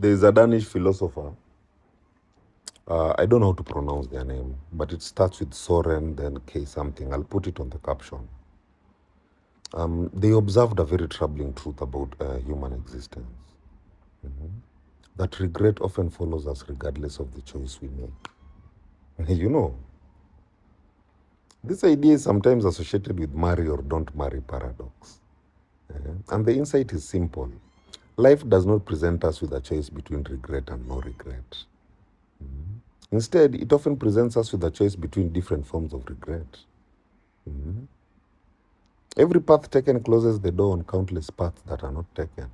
There is a Danish philosopher. I don't know how to pronounce their name, but it starts with Soren, then K something. I'll put it on the caption. They observed a very troubling truth about human existence. That regret often follows us regardless of the choice we make. You know, this idea is sometimes associated with marry or don't marry paradox. And the insight is simple. Life does not present us with a choice between regret and no regret. Instead, it often presents us with a choice between different forms of regret. Every path taken closes the door on countless paths that are not taken.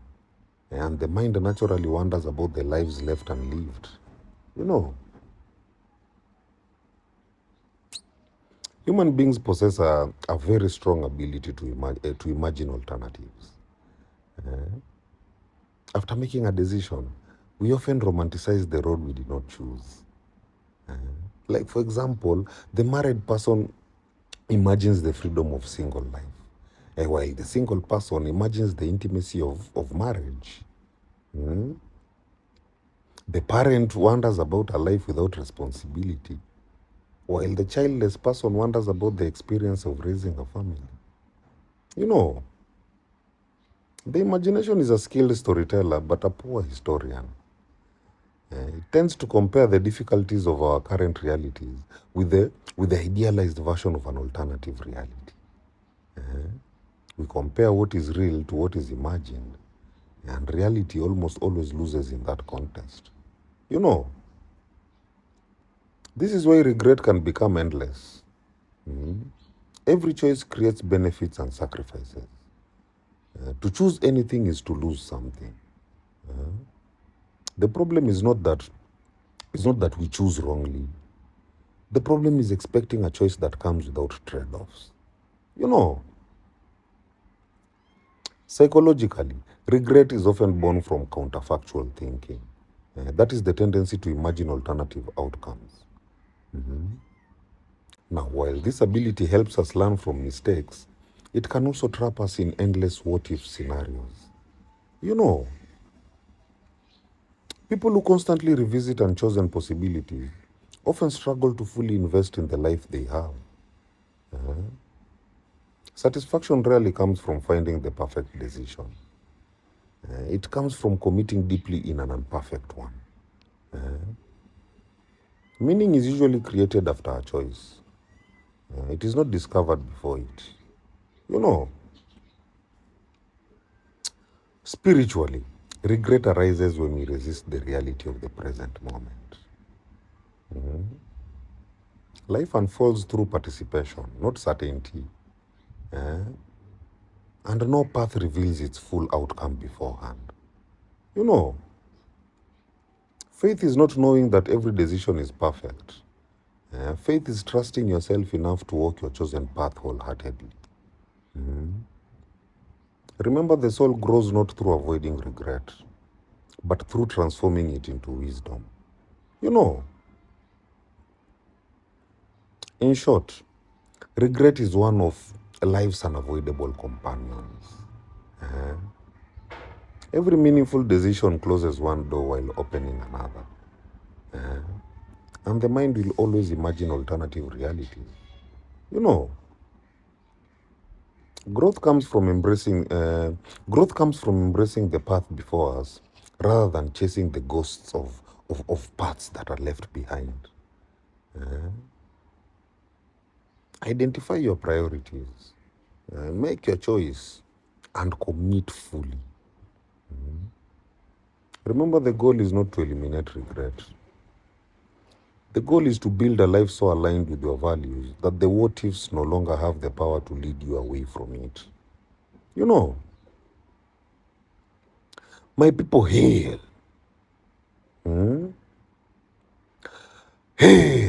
And the mind naturally wonders about the lives left unlived. You know, human beings possess a very strong ability to imagine alternatives. After making a decision, we often romanticize the road we did not choose. Like, for example, the married person imagines the freedom of single life, while the single person imagines the intimacy of marriage. The parent wonders about a life without responsibility, while the childless person wonders about the experience of raising a family. You know, the imagination is a skilled storyteller, but a poor historian. It tends to compare the difficulties of our current realities with the idealized version of an alternative reality. We compare what is real to what is imagined, and reality almost always loses in that contest. You know, this is why regret can become endless. Every choice creates benefits and sacrifices. To choose anything is to lose something. The problem is not that we choose wrongly. The problem is expecting a choice that comes without trade-offs. You know, psychologically, regret is often born from counterfactual thinking. That is the tendency to imagine alternative outcomes. Now, while this ability helps us learn from mistakes, it can also trap us in endless what-if scenarios. You know, people who constantly revisit unchosen possibilities often struggle to fully invest in the life they have. Satisfaction rarely comes from finding the perfect decision. It comes from committing deeply in an imperfect one. Meaning is usually created after a choice. It is not discovered before it. You know, spiritually, regret arises when we resist the reality of the present moment. Life unfolds through participation, not certainty. And no path reveals its full outcome beforehand. You know, faith is not knowing that every decision is perfect. Faith is trusting yourself enough to walk your chosen path wholeheartedly. Remember, the soul grows not through avoiding regret, but through transforming it into wisdom. You know, in short, regret is one of life's unavoidable companions. Every meaningful decision closes one door while opening another. And the mind will always imagine alternative realities. You know, growth comes from embracing the path before us rather than chasing the ghosts of paths that are left behind. Identify your priorities, make your choice, and commit fully. Remember, the goal is not to eliminate regret. The goal is to build a life so aligned with your values that the what ifs no longer have the power to lead you away from it. You know, my people, hail. Hail.